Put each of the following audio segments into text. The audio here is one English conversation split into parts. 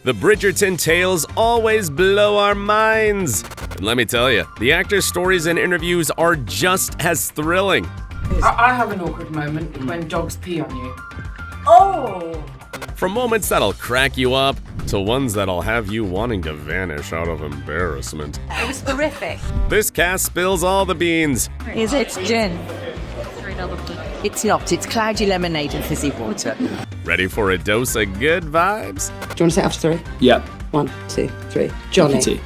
The Bridgerton tales always blow our minds. And let me tell you, the actors' stories and interviews are just as thrilling. I have an awkward moment when dogs pee on you. Oh! From moments that'll crack you up to ones that'll have you wanting to vanish out of embarrassment. It was horrific. This cast spills all the beans. Is it gin? It's not. It's cloudy lemonade and fizzy water. Ready for a dose of good vibes? Do you want to say after three? Yeah. 1, 2, 3. Johnny. Tea.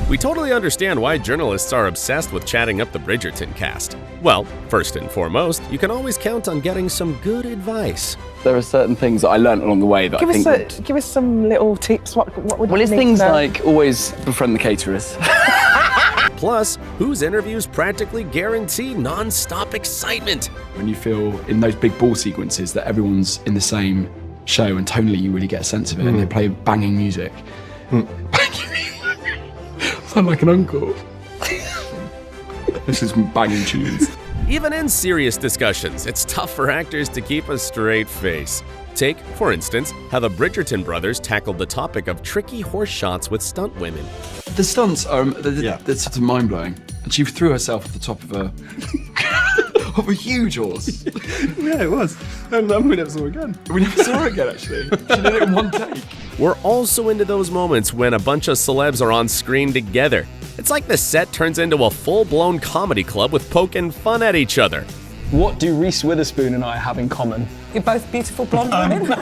We totally understand why journalists are obsessed with chatting up the Bridgerton cast. Well, first and foremost, you can always count on getting some good advice. There are certain things that I learned along the way that Give us some little tips. What would Well, you it's need things to know? like always befriend the caterers. Plus, whose interviews practically guarantee non-stop excitement. When you feel in those big ball sequences that everyone's in the same show and tonally you really get a sense of it and they play banging music. Sound like an uncle. This is banging tunes. Even in serious discussions, it's tough for actors to keep a straight face. Take, for instance, how the Bridgerton brothers tackled the topic of tricky horse shots with stuntwomen. The stunts are they're sort of mind-blowing. And she threw herself off the top of a huge horse. Yeah, it was. And we never saw her again. We never saw her again, actually. She did it in one take. We're also into those moments when a bunch of celebs are on screen together. It's like the set turns into a full-blown comedy club with poking fun at each other. What do Reese Witherspoon and I have in common? You're both beautiful blonde women.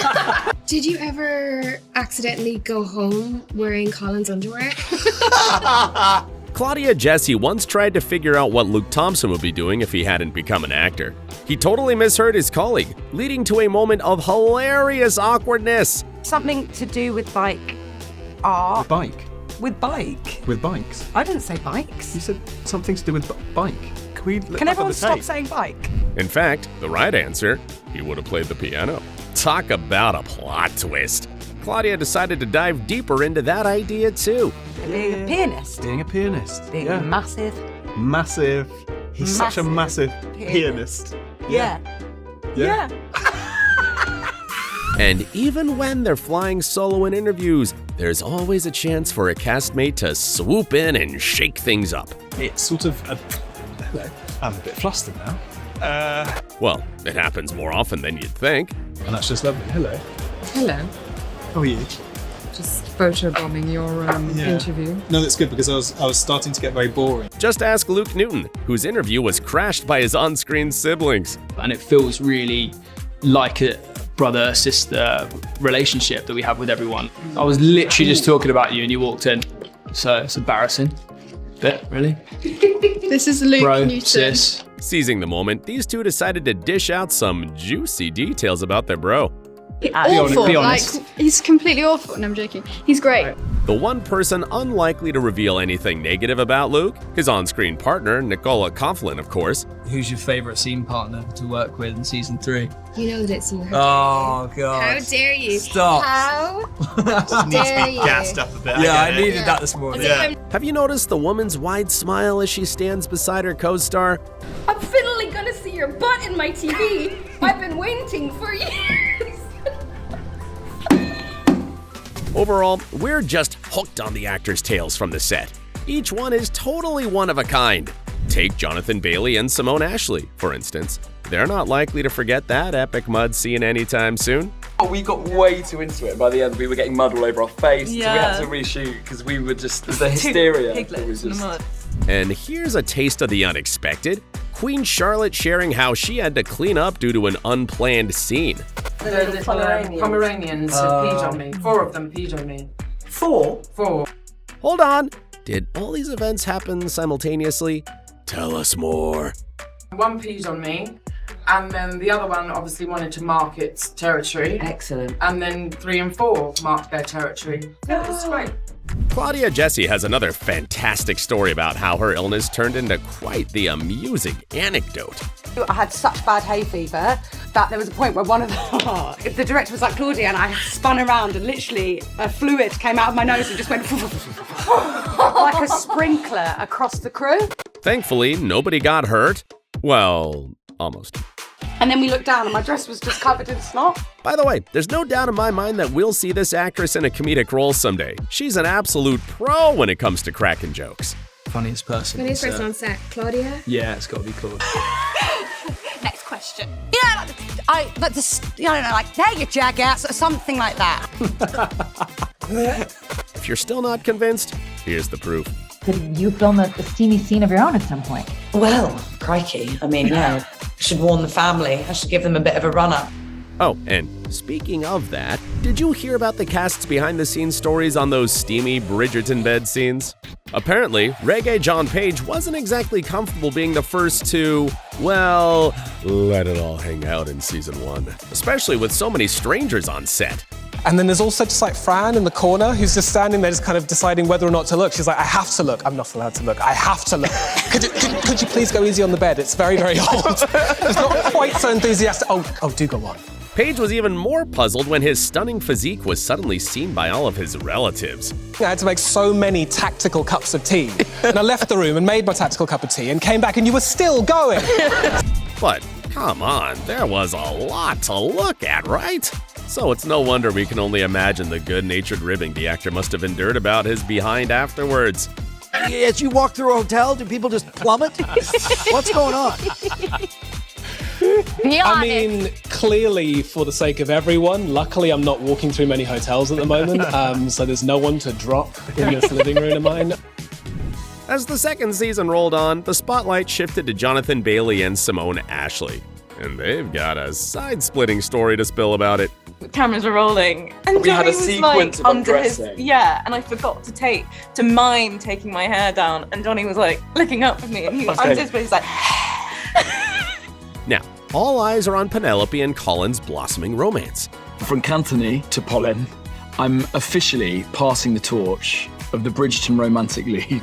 Did you ever accidentally go home wearing Colin's underwear? Claudia Jessie once tried to figure out what Luke Thompson would be doing if he hadn't become an actor. He totally misheard his colleague, leading to a moment of hilarious awkwardness. Something to do with art. Bike. With bike? With bikes. I didn't say bikes. You said something to do with bike. Can everyone stop saying bike? In fact, the right answer, he would have played the piano. Talk about a plot twist. Claudia decided to dive deeper into that idea too. Being a pianist. Being a pianist. Being yeah. massive. Massive. He's such a massive pianist. Yeah. Yeah. And even when they're flying solo in interviews, there's always a chance for a castmate to swoop in and shake things up. It's sort of hello. I'm a bit flustered now. Well, it happens more often than you'd think. And that's just lovely. Hello. Hello. How are you? Just photobombing your interview. No, that's good because I was starting to get very boring. Just ask Luke Newton, whose interview was crashed by his on-screen siblings. And it feels really like a brother-sister relationship that we have with everyone. I was literally just talking about you and you walked in. So it's embarrassing. Bit, really. This is Luke Bro, Newton. sis. Seizing the moment, these two decided to dish out some juicy details about their bro. Awful. Be honest. Like, he's completely awful. No, I'm joking. He's great. The one person unlikely to reveal anything negative about Luke, his on-screen partner, Nicola Coughlan, of course. Who's your favourite scene partner to work with in season 3? You know that it's you. Oh, God. How dare you? Stop. How dare you? Gassed up a bit. Yeah, I needed that this morning. Yeah. Have you noticed the woman's wide smile as she stands beside her co-star? I'm finally gonna see your butt in my TV. I've been waiting for years. Overall, we're just hooked on the actors' tales from the set. Each one is totally one of a kind. Take Jonathan Bailey and Simone Ashley, for instance. They're not likely to forget that epic mud scene anytime soon. We got way too into it. By the end, we were getting mud all over our face, so we had to reshoot because we were just the hysteria. It was just. And here's a taste of the unexpected. Queen Charlotte sharing how she had to clean up due to an unplanned scene. The little Pomeranians peed on me. 4 of them peed on me. 4? 4. Hold on. Did all these events happen simultaneously? Tell us more. 1 peed on me, and then the other one obviously wanted to mark its territory. Excellent. And then 3 and 4 marked their territory. Yeah, it's great. Claudia Jessie has another fantastic story about how her illness turned into quite the amusing anecdote. I had such bad hay fever that there was a point where one of the director was like, Claudia, and I spun around and literally a fluid came out of my nose and just went like a sprinkler across the crew. Thankfully, nobody got hurt. Well, almost. And then we looked down and my dress was just covered in snot. By the way, there's no doubt in my mind that we'll see this actress in a comedic role someday. She's an absolute pro when it comes to cracking jokes. Funniest person. Funniest person on set, Claudia. Yeah, it's got to be Claudia. Next question. Like there you jackass, or something like that. If you're still not convinced, here's the proof. Could you film a steamy scene of your own at some point? Well, crikey. I mean, yeah. I should warn the family. I should give them a bit of a run-up. Oh, and speaking of that, did you hear about the cast's behind-the-scenes stories on those steamy Bridgerton bed scenes? Apparently, rége-jean Page wasn't exactly comfortable being the first to, well, let it all hang out in season 1, especially with so many strangers on set. And then there's also just like Fran in the corner who's just standing there just kind of deciding whether or not to look. She's like, I have to look. I'm not allowed to look. I have to look. Could you please go easy on the bed? It's very, very old. It's not quite so enthusiastic. Oh, do go on. Page was even more puzzled when his stunning physique was suddenly seen by all of his relatives. I had to make so many tactical cups of tea. And I left the room and made my tactical cup of tea and came back and you were still going. But come on, there was a lot to look at, right? So it's no wonder we can only imagine the good-natured ribbing the actor must have endured about his behind afterwards. As you walk through a hotel, do people just plummet? What's going on? I mean, clearly, for the sake of everyone, luckily I'm not walking through many hotels at the moment, so there's no one to drop in this living room of mine. As the second season rolled on, the spotlight shifted to Jonathan Bailey and Simone Ashley. And they've got a side-splitting story to spill about it. Cameras were rolling, and We had a Johnny was sequence like of under his undressing. and I forgot to mime taking my hair down, and Johnny was like looking up at me, and he was Okay. just like. Now, all eyes are on Penelope and Colin's blossoming romance. From Cantony to Pollen, I'm officially passing the torch of the Bridgerton romantic lead.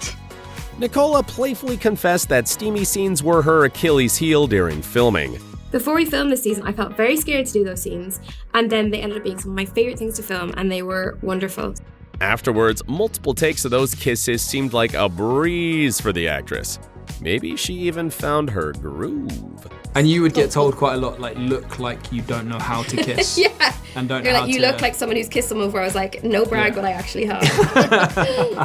Nicola playfully confessed that steamy scenes were her Achilles heel during filming. Before we filmed this season, I felt very scared to do those scenes, and then they ended up being some of my favorite things to film, and they were wonderful. Afterwards, multiple takes of those kisses seemed like a breeze for the actress. Maybe she even found her groove. And you would get told quite a lot, like, look like you don't know how to kiss. Yeah. And don't You're know like, how you to... look like someone who's kissed someone before. I was like, no brag, but I actually have.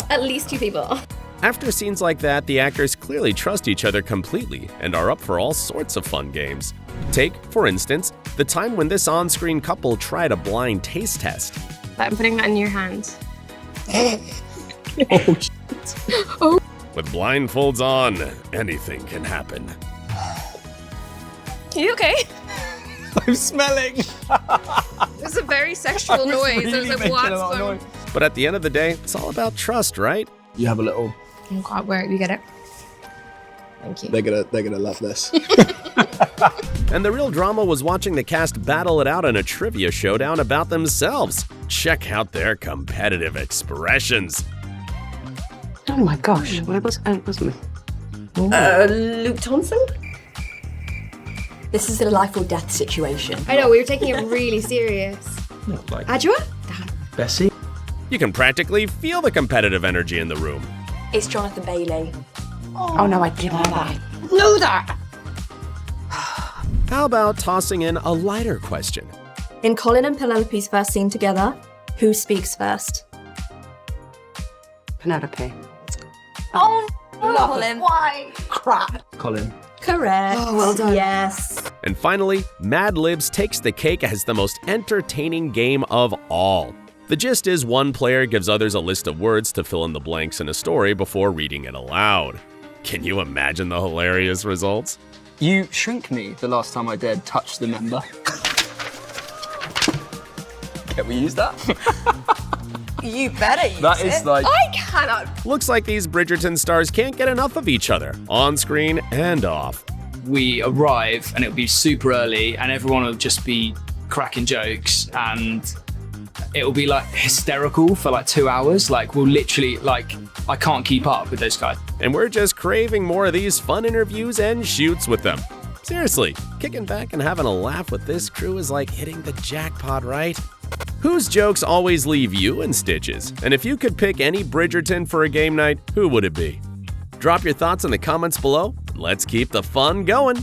At least 2 people. After scenes like that, the actors clearly trust each other completely and are up for all sorts of fun games. Take, for instance, the time when this on-screen couple tried a blind taste test. I'm putting that in your hand. Oh. With blindfolds on, anything can happen. Are you okay? I'm smelling. It was a very sexual noise. It was like, what's But at the end of the day, it's all about trust, right? You have a little... Oh God, where you get it? Thank you. They're gonna love this. And the real drama was watching the cast battle it out in a trivia showdown about themselves. Check out their competitive expressions. Oh my gosh, what was it? Luke Thompson? This is a life or death situation. I know, we were taking it really serious. Not like Adjua? Bessie. You can practically feel the competitive energy in the room. It's Jonathan Bailey. Oh no, I didn't know that. Know that! How about tossing in a lighter question? In Colin and Penelope's first scene together, who speaks first? Penelope. Oh, Colin. Why? Crap. Colin. Correct. Oh, well done. Yes. And finally, Mad Libs takes the cake as the most entertaining game of all. The gist is one player gives others a list of words to fill in the blanks in a story before reading it aloud. Can you imagine the hilarious results? You shrink me the last time I dared touch the member. Can we use that? You better use That is it. like... I cannot. Looks like these Bridgerton stars can't get enough of each other, on screen and off. We arrive and it'll be super early and everyone will just be cracking jokes and it'll be like hysterical for like 2 hours. Like we'll literally, like, I can't keep up with those guys. And we're just craving more of these fun interviews and shoots with them. Seriously, kicking back and having a laugh with this crew is like hitting the jackpot, right? Whose jokes always leave you in stitches? And if you could pick any Bridgerton for a game night, who would it be? Drop your thoughts in the comments below. Let's keep the fun going.